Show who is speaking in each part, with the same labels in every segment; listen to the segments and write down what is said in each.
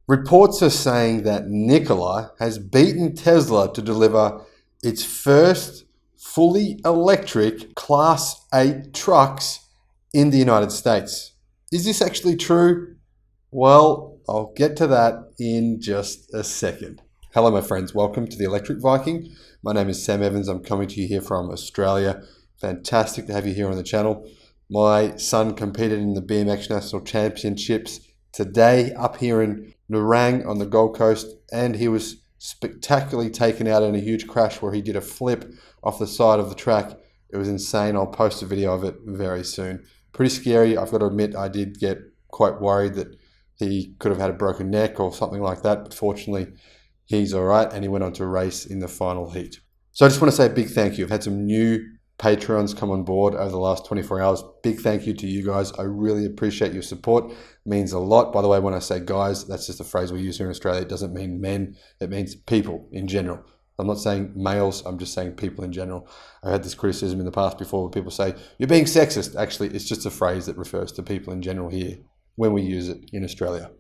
Speaker 1: Reports are saying that Nikola has beaten Tesla to deliver its first fully electric Class 8 trucks in the United States. Is this actually true? Well, I'll get to that in just a second. Hello, my friends. Welcome to the Electric Viking. My name is Sam Evans. I'm coming to you here from Australia. Fantastic to have you here on the channel. My son competed in the BMX National Championships today up here in Nerang on the Gold Coast, and he was spectacularly taken out in a huge crash where he did a flip off the side of the track. It was insane. I'll post a video of it very soon. Pretty scary. I've got to admit, I did get quite worried that he could have had a broken neck or something like that, but fortunately he's all right, and he went on to race in the final heat. So I just want to say a big thank you. I've had some new Patreons come on board over the last 24 hours. Big thank you to you guys. I really appreciate your support. It means a lot. By the way, when I say guys, that's just a phrase we use here in Australia. It doesn't mean men. It means people in general. I'm not saying males. I'm just saying people in general. I had this criticism in the past before where people say, you're being sexist. Actually, it's just a phrase that refers to people in general here when we use it in Australia.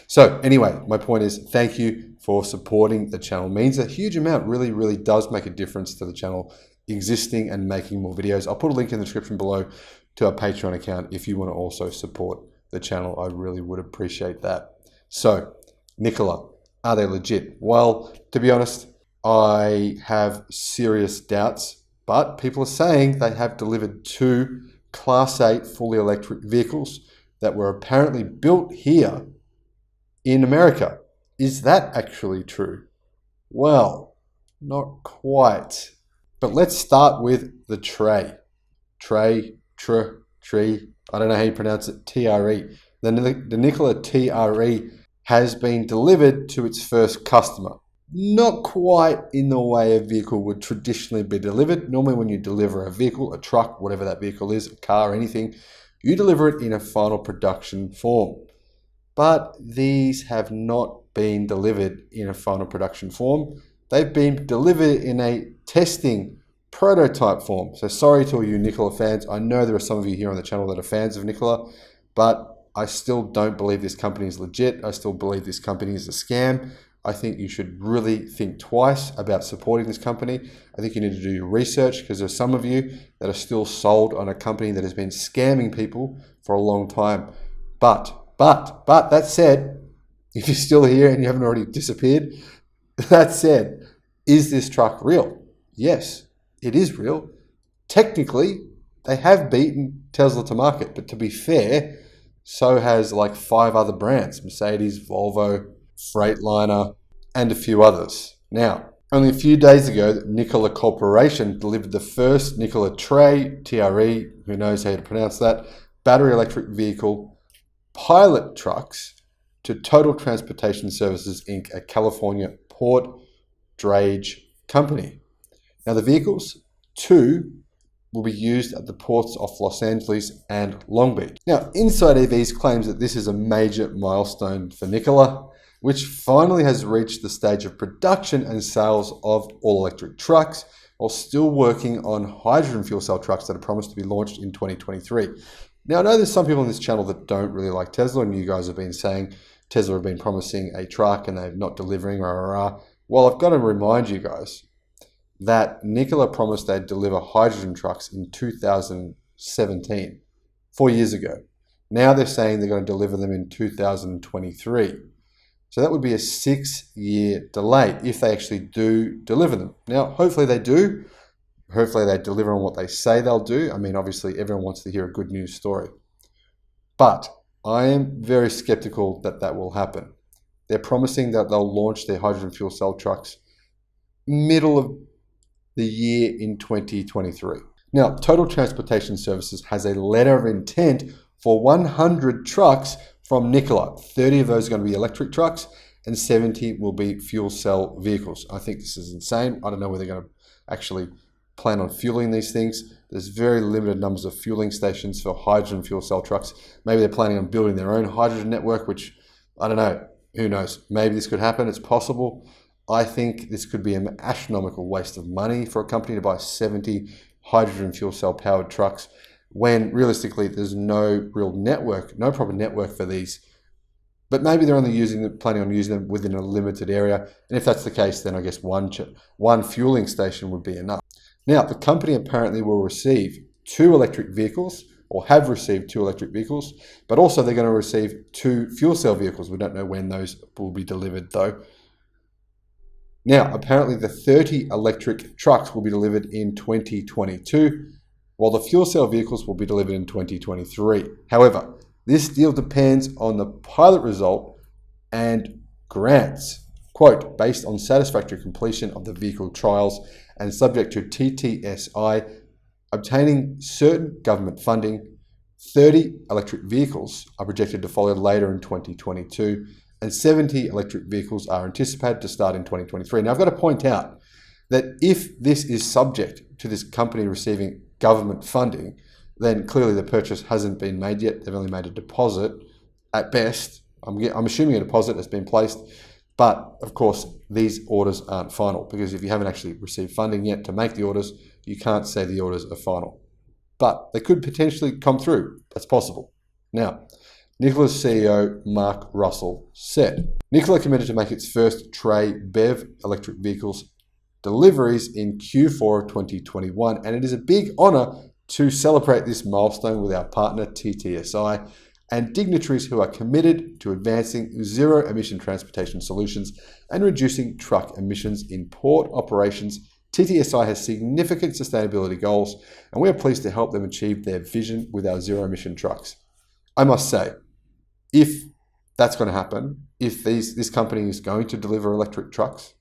Speaker 1: So anyway, my point is thank you for supporting the channel. It means a huge amount. Really, really does make a difference to the channel existing and making more videos. I'll put a link in the description below to our Patreon account if you want to also support the channel. I really would appreciate that. So, Nikola, are they legit? Well, to be honest, I have serious doubts, but people are saying they have delivered 2 Class 8 fully electric vehicles that were apparently built here in America. Is that actually true? Well, not quite. But let's start with the tree. Tree, I don't know how you pronounce it, TRE. The Nikola TRE has been delivered to its first customer. Not quite in the way a vehicle would traditionally be delivered. Normally when you deliver a vehicle, a truck, whatever that vehicle is, a car, anything, you deliver it in a final production form. But these have not been delivered in a final production form. They've been delivered in a testing prototype form. So sorry to all you Nikola fans. I know there are some of you here on the channel that are fans of Nikola, but I still don't believe this company is legit. I still believe this company is a scam. I think you should really think twice about supporting this company. I think you need to do your research because there's some of you that are still sold on a company that has been scamming people for a long time. But that said, if you're still here and you haven't already disappeared, that said, is this truck real? Yes, it is real. Technically, they have beaten Tesla to market, but to be fair, so has like 5 other brands, Mercedes, Volvo, Freightliner, and a few others. Now, only a few days ago, Nikola Corporation delivered the first Nikola TRE, who knows how to pronounce that, battery electric vehicle pilot trucks to Total Transportation Services, Inc., a California port drayage company. Now, the vehicles, 2, will be used at the ports of Los Angeles and Long Beach. Now, Inside EVs claims that this is a major milestone for Nikola, which finally has reached the stage of production and sales of all-electric trucks, while still working on hydrogen fuel cell trucks that are promised to be launched in 2023. Now, I know there's some people on this channel that don't really like Tesla, and you guys have been saying Tesla have been promising a truck and they're not delivering, Well, I've got to remind you guys that Nikola promised they'd deliver hydrogen trucks in 2017, 4 years ago. Now they're saying they're going to deliver them in 2023. So that would be a 6-year delay if they actually do deliver them. Now, hopefully they do. Hopefully they deliver on what they say they'll do. I mean, obviously everyone wants to hear a good news story. But I am very skeptical that that will happen. They're promising that they'll launch their hydrogen fuel cell trucks middle of the year in 2023. Now, Total Transportation Services has a letter of intent for 100 trucks from Nikola. 30 of those are going to be electric trucks and 70 will be fuel cell vehicles. I think this is insane. I don't know whether they're going to actually plan on fueling these things. There's very limited numbers of fueling stations for hydrogen fuel cell trucks. Maybe they're planning on building their own hydrogen network, which I don't know. Who knows? Maybe this could happen. It's possible. I think this could be an astronomical waste of money for a company to buy 70 hydrogen fuel cell powered trucks when realistically there's no real network, no proper network for these But maybe they're only planning on using them within a limited area. And if that's the case, then I guess one fueling station would be enough. Now, the company apparently will receive 2 electric vehicles, or have received 2 electric vehicles, but also they're going to receive 2 fuel cell vehicles. We don't know when those will be delivered though. Now, apparently the 30 electric trucks will be delivered in 2022, while the fuel cell vehicles will be delivered in 2023. However, this deal depends on the pilot result and grants, quote, based on satisfactory completion of the vehicle trials and subject to TTSI obtaining certain government funding. 30 electric vehicles are projected to follow later in 2022, and 70 electric vehicles are anticipated to start in 2023. Now, I've got to point out that if this is subject to this company receiving government funding, then clearly the purchase hasn't been made yet. They've only made a deposit at best. I'm assuming a deposit has been placed, but of course these orders aren't final, because if you haven't actually received funding yet to make the orders, you can't say the orders are final. But they could potentially come through. That's possible. Now, Nikola's CEO, Mark Russell, said, Nikola committed to make its first Tre BEV electric vehicles deliveries in Q4 of 2021, and it is a big honor to celebrate this milestone with our partner TTSI and dignitaries who are committed to advancing zero-emission transportation solutions and reducing truck emissions in port operations. TTSI has significant sustainability goals, and we are pleased to help them achieve their vision with our zero-emission trucks. I must say, if that's going to happen, if this company is going to deliver electric trucks,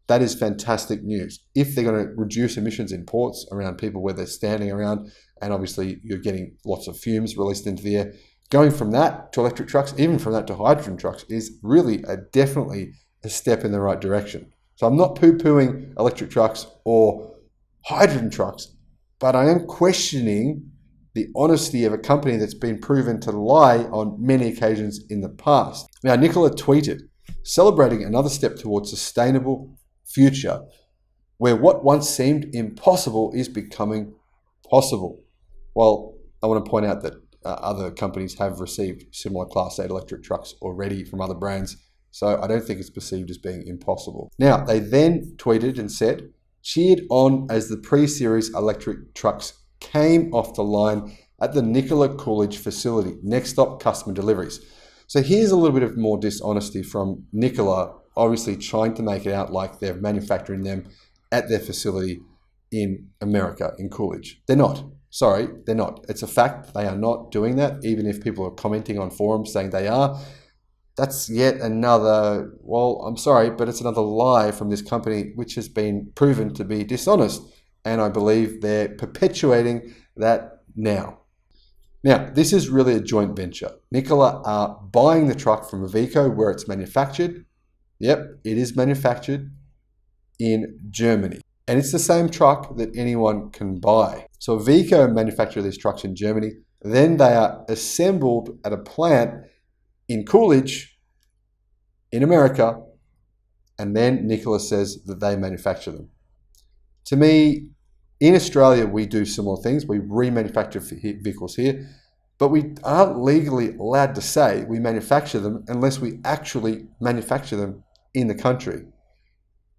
Speaker 1: that is fantastic news. If they're going to reduce emissions in ports around people where they're standing around, and obviously you're getting lots of fumes released into the air, going from that to electric trucks, even from that to hydrogen trucks, is really definitely a step in the right direction. So I'm not poo-pooing electric trucks or hydrogen trucks, but I am questioning the honesty of a company that's been proven to lie on many occasions in the past. Now, Nikola tweeted, celebrating another step towards sustainable future where what once seemed impossible is becoming possible. Well, I want to point out that other companies have received similar Class 8 electric trucks already from other brands, so I don't think it's perceived as being impossible. Now, they then tweeted and said, cheered on as the pre-series electric trucks came off the line at the Nikola Coolidge facility. Next stop, customer deliveries. So here's a little bit of more dishonesty from Nikola, obviously trying to make it out like they're manufacturing them at their facility in America, in Coolidge. They're not. Sorry, they're not. It's a fact. They are not doing that, even if people are commenting on forums saying they are. That's yet another, well, I'm sorry, but it's another lie from this company, which has been proven to be dishonest. And I believe they're perpetuating that now. Now, this is really a joint venture. Nikola are buying the truck from Iveco where it's manufactured. Yep, it is manufactured in Germany. And it's the same truck that anyone can buy. So Iveco manufacture these trucks in Germany. Then they are assembled at a plant in Coolidge in America. And then Nikola says that they manufacture them. To me, in Australia, we do similar things. We remanufacture vehicles here, but we aren't legally allowed to say we manufacture them unless we actually manufacture them in the country.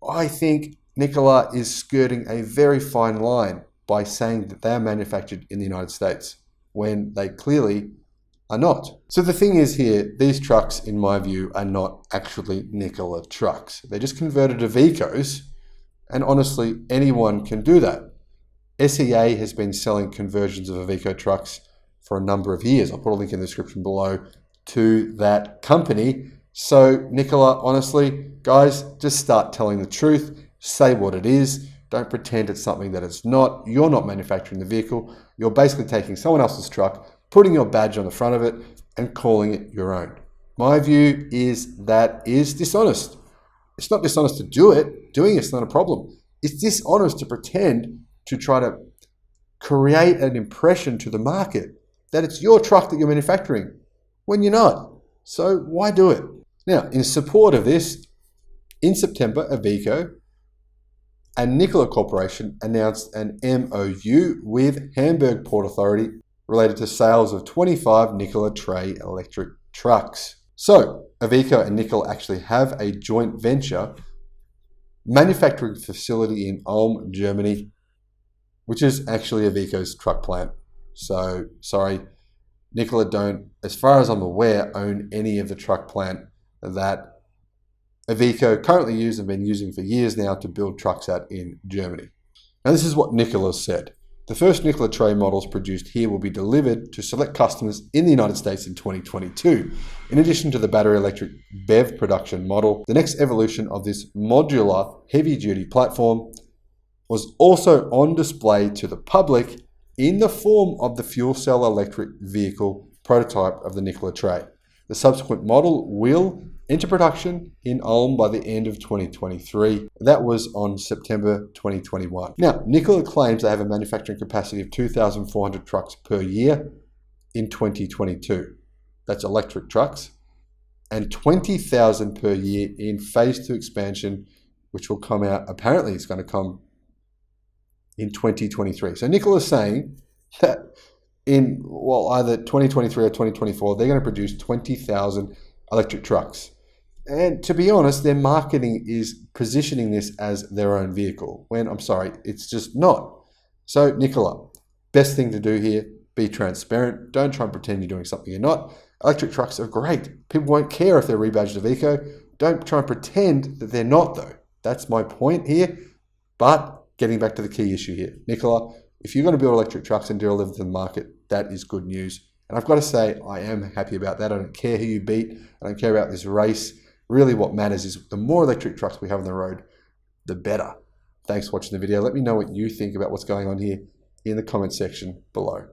Speaker 1: I think Nikola is skirting a very fine line by saying that they are manufactured in the United States when they clearly are not. So the thing is here, these trucks, in my view, are not actually Nikola trucks. They're just converted Ivecos, and honestly, anyone can do that. SEA has been selling conversions of Iveco trucks for a number of years. I'll put a link in the description below to that company. So Nikola, honestly, guys, just start telling the truth. Say what it is. Don't pretend it's something that it's not. You're not manufacturing the vehicle. You're basically taking someone else's truck, putting your badge on the front of it, and calling it your own. My view is that is dishonest. It's not dishonest to do it. Doing it's not a problem. It's dishonest to pretend to try to create an impression to the market that it's your truck that you're manufacturing when you're not. So why do it? Now, in support of this, in September, Iveco and Nikola Corporation announced an MOU with Hamburg Port Authority related to sales of 25 Nikola Tre electric trucks. So Iveco and Nikola actually have a joint venture manufacturing facility in Ulm, Germany, which is actually Iveco's truck plant. So, sorry, Nikola don't, as far as I'm aware, own any of the truck plant that Iveco currently use and been using for years now to build trucks out in Germany. Now, this is what Nikola said. The first Nikola Tre models produced here will be delivered to select customers in the United States in 2022. In addition to the battery electric BEV production model, the next evolution of this modular heavy-duty platform was also on display to the public in the form of the fuel cell electric vehicle prototype of the Nikola Tre. The subsequent model will enter production in Ulm by the end of 2023. That was on September 2021. Now, Nikola claims they have a manufacturing capacity of 2,400 trucks per year in 2022. That's electric trucks. And 20,000 per year in phase 2 expansion, which will come out, apparently it's going to come in 2023. So Nikola is saying that in, either 2023 or 2024, they're going to produce 20,000 electric trucks. And to be honest, their marketing is positioning this as their own vehicle, when, I'm sorry, it's just not. So Nikola, best thing to do here, be transparent. Don't try and pretend you're doing something you're not. Electric trucks are great. People won't care if they're rebadged Iveco. Don't try and pretend that they're not, though. That's my point here. But getting back to the key issue here, Nikola, if you're going to build electric trucks and deliver to the market, that is good news. And I've got to say, I am happy about that. I don't care who you beat. I don't care about this race. Really what matters is the more electric trucks we have on the road, the better. Thanks for watching the video. Let me know what you think about what's going on here in the comment section below.